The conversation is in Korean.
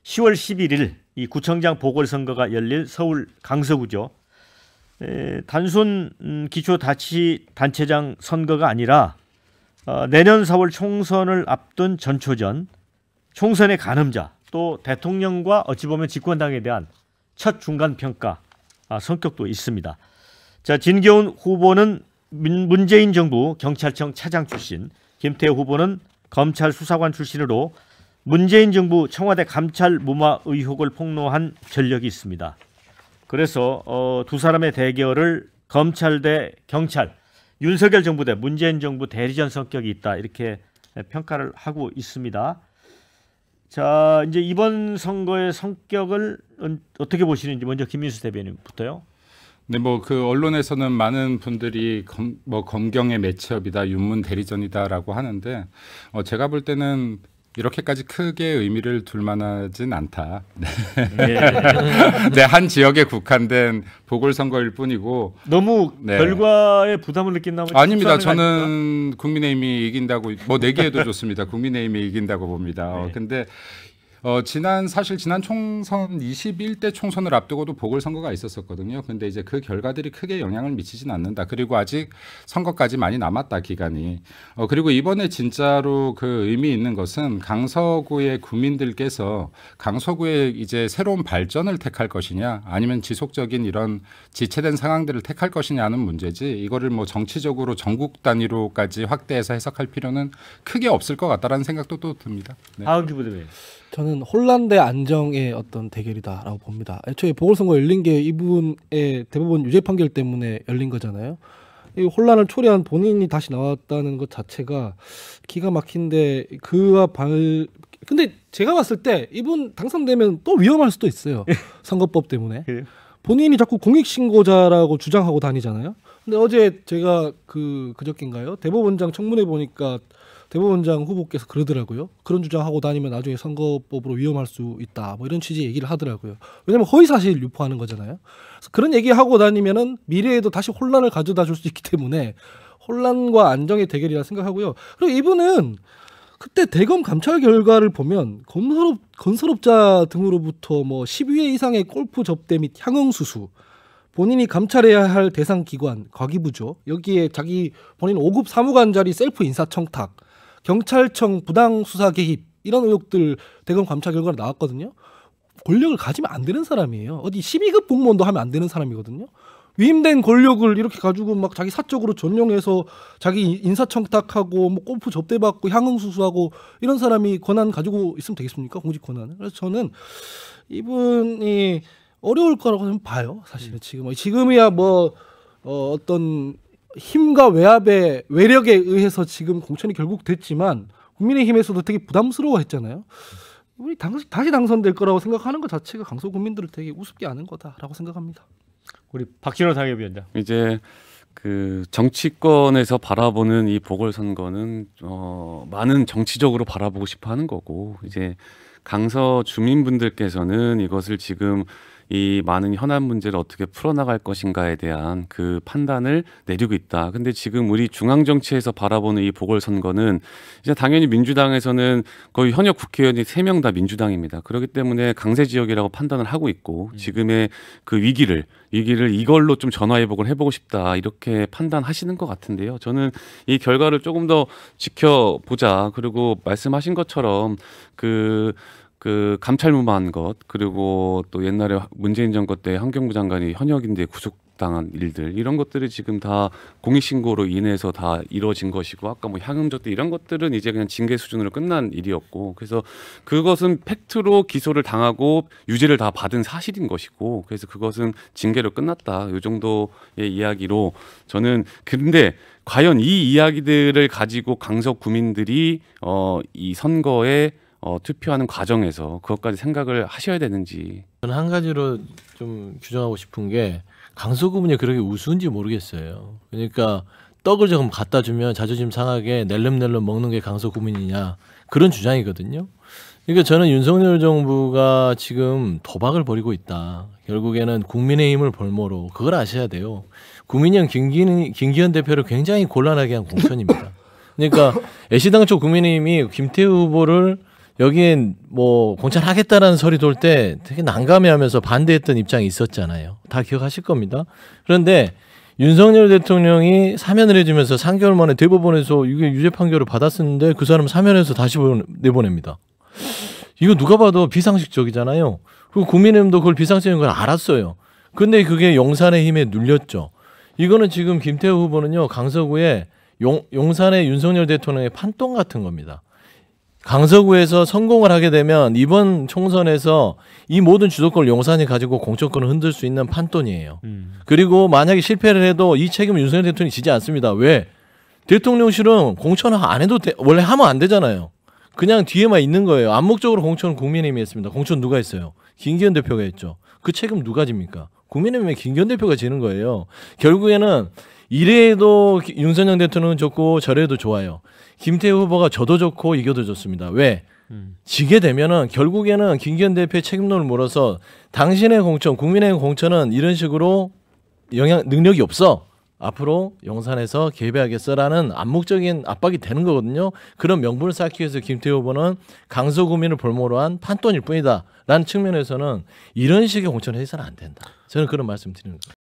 10월 11일 이 구청장 보궐선거가 열릴 서울 강서구죠. 단순 기초자치단체장 선거가 아니라 내년 4월 총선을 앞둔 전초전, 총선의 가늠자, 또 대통령과 어찌 보면 집권당에 대한 첫 중간평가 성격도 있습니다. 자, 진교훈 후보는 문재인 정부 경찰청 차장 출신, 김태호 후보는 검찰 수사관 출신으로 문재인 정부 청와대 감찰 무마 의혹을 폭로한 전력이 있습니다. 그래서 두 사람의 대결을 검찰 대 경찰, 윤석열 정부 대 문재인 정부 대리전 성격이 있다, 이렇게 평가를 하고 있습니다. 자, 이제 이번 선거의 성격을 어떻게 보시는지 먼저 김민수 대변인부터요. 네, 뭐 그 언론에서는 많은 분들이 검경의 매치업이다, 윤문 대리전이다라고 하는데 제가 볼 때는 이렇게까지 크게 의미를 둘 만하진 않다. 네. 네, 한 지역에 국한된 보궐선거일 뿐이고 너무 결과에 부담을 느낀다면 아닙니다. 저는 국민의힘이 이긴다고 내기해도 좋습니다. 국민의힘이 이긴다고 봅니다. 근데 사실 지난 총선 21대 총선을 앞두고도 보궐선거가 있었었거든요. 근데 이제 그 결과들이 크게 영향을 미치진 않는다. 그리고 아직 선거까지 많이 남았다, 기간이. 그리고 이번에 진짜로 그 의미 있는 것은 강서구의 구민들께서 강서구의 이제 새로운 발전을 택할 것이냐, 아니면 지속적인 이런 지체된 상황들을 택할 것이냐는 문제지, 이거를 뭐 정치적으로 전국 단위로까지 확대해서 해석할 필요는 크게 없을 것 같다라는 생각도 또 듭니다. 네. 저는 혼란 대 안정의 어떤 대결이다라고 봅니다. 애초에 보궐선거 열린 게 이분의 대법원 유죄 판결 때문에 열린 거잖아요. 이 혼란을 초래한 본인이 다시 나왔다는 것 자체가 기가 막힌데 근데 제가 봤을 때 이분 당선되면 또 위험할 수도 있어요. 선거법 때문에. 본인이 자꾸 공익신고자라고 주장하고 다니잖아요. 근데 어제 제가 그저께인가요? 대법원장 청문회 보니까 대법원장 후보께서 그러더라고요. 그런 주장하고 다니면 나중에 선거법으로 위험할 수 있다, 뭐 이런 취지의 얘기를 하더라고요. 왜냐하면 허위사실 유포하는 거잖아요. 그래서 그런 얘기하고 다니면은 미래에도 다시 혼란을 가져다 줄 수 있기 때문에 혼란과 안정의 대결이라 생각하고요. 그리고 이분은 그때 대검 감찰 결과를 보면 건설업자 등으로부터 뭐 12회 이상의 골프 접대 및 향응수수, 본인이 감찰해야 할 대상 기관 과기부죠. 여기에 본인 5급 사무관 자리 셀프 인사청탁, 경찰청 부당 수사 개입, 이런 의혹들 대검 감찰 결과가 나왔거든요. 권력을 가지면 안 되는 사람이에요. 어디 12급 공무원도 하면 안 되는 사람이거든요. 위임된 권력을 이렇게 가지고 막 자기 사적으로 전용해서 자기 인사청탁하고 뭐 골프 접대받고 향응수수하고 이런 사람이 권한 가지고 있으면 되겠습니까? 공직 권한을. 그래서 저는 이분이 어려울 거라고 봐요. 사실은 지금이야 뭐 어떤 힘과 외압의 외력에 의해서 지금 공천이 결국 됐지만 국민의힘에서도 되게 부담스러워했잖아요. 우리 다시 당선될 거라고 생각하는 것 자체가 강서 국민들을 되게 우습게 하는 거다라고 생각합니다. 우리 박진호 당협위원장. 이제 그 정치권에서 바라보는 이 보궐선거는 많은 정치적으로 바라보고 싶어하는 거고, 이제 강서 주민분들께서는 이것을 지금 이 많은 현안 문제를 어떻게 풀어나갈 것인가에 대한 그 판단을 내리고 있다. 근데 지금 우리 중앙정치에서 바라보는 이 보궐선거는 이제 당연히 민주당에서는 거의 현역 국회의원이 3명 다 민주당입니다. 그렇기 때문에 강세 지역이라고 판단을 하고 있고, 지금의 그 위기를 이걸로 좀 전화위복을 해보고 싶다, 이렇게 판단하시는 것 같은데요. 저는 이 결과를 조금 더 지켜보자. 그리고 말씀하신 것처럼 그 감찰무마한 것, 그리고 또 옛날에 문재인 정권 때 환경부 장관이 현역인데 구속당한 일들, 이런 것들이 지금 다 공익신고로 인해서 다 이루어진 것이고, 아까 뭐 향응접대 이런 것들은 이제 그냥 징계 수준으로 끝난 일이었고, 그래서 그것은 팩트로 기소를 당하고 유죄를 다 받은 사실인 것이고, 그래서 그것은 징계로 끝났다, 이 정도의 이야기로 저는. 근데 과연 이 이야기들을 가지고 강서 구민들이 이 선거에 투표하는 과정에서 그것까지 생각을 하셔야 되는지. 저는 한 가지로 좀 규정하고 싶은 게, 강서 구민이 그렇게 우스운지 모르겠어요. 그러니까 떡을 조금 갖다 주면 자존심 상하게 낼름낼름 먹는 게 강서 구민이냐, 그런 주장이거든요. 그러니까 저는 윤석열 정부가 지금 도박을 벌이고 있다. 결국에는 국민의힘을 볼모로, 그걸 아셔야 돼요. 국민의힘 김기현 대표를 굉장히 곤란하게 한 공천입니다. 그러니까 애시당초 국민의힘이 김태우 후보를 여기엔 뭐 공천하겠다라는 소리 돌 때 되게 난감해하면서 반대했던 입장이 있었잖아요. 다 기억하실 겁니다. 그런데 윤석열 대통령이 사면을 해주면서 3개월 만에 대법원에서 이게 유죄 판결을 받았었는데 그 사람 사면해서 다시 내보냅니다. 이거 누가 봐도 비상식적이잖아요. 그리고 국민의힘도 그걸 비상식적인 걸 알았어요. 근데 그게 용산의 힘에 눌렸죠. 이거는 지금 김태호 후보는요, 강서구에 용산의 윤석열 대통령의 판돈 같은 겁니다. 강서구에서 성공을 하게 되면 이번 총선에서 이 모든 주도권을 용산이 가지고 공천권을 흔들 수 있는 판돈이에요. 그리고 만약에 실패를 해도 이 책임은 윤석열 대통령이 지지 않습니다. 왜? 대통령실은 공천을 안 해도 원래 하면 안 되잖아요. 그냥 뒤에만 있는 거예요. 암묵적으로 공천은 국민의힘이 했습니다. 공천 누가 했어요? 김기현 대표가 했죠. 그 책임 누가 집니까? 국민의힘의 김기현 대표가 지는 거예요. 결국에는 이래도 윤석열 대통령은 좋고 저래도 좋아요. 김태우 후보가 져도 좋고 이겨도 좋습니다. 왜? 지게 되면은 결국에는 김기현 대표의 책임론을 물어서 당신의 공천, 국민의힘 공천은 이런 식으로 능력이 없어. 앞으로 용산에서 개입해야겠어라는 암묵적인 압박이 되는 거거든요. 그런 명분을 쌓기 위해서 김태우 후보는 강서구민을 볼모로 한 판돈일 뿐이다 라는 측면에서는 이런 식의 공천을 해서는 안 된다. 저는 그런 말씀 드리는 거예요.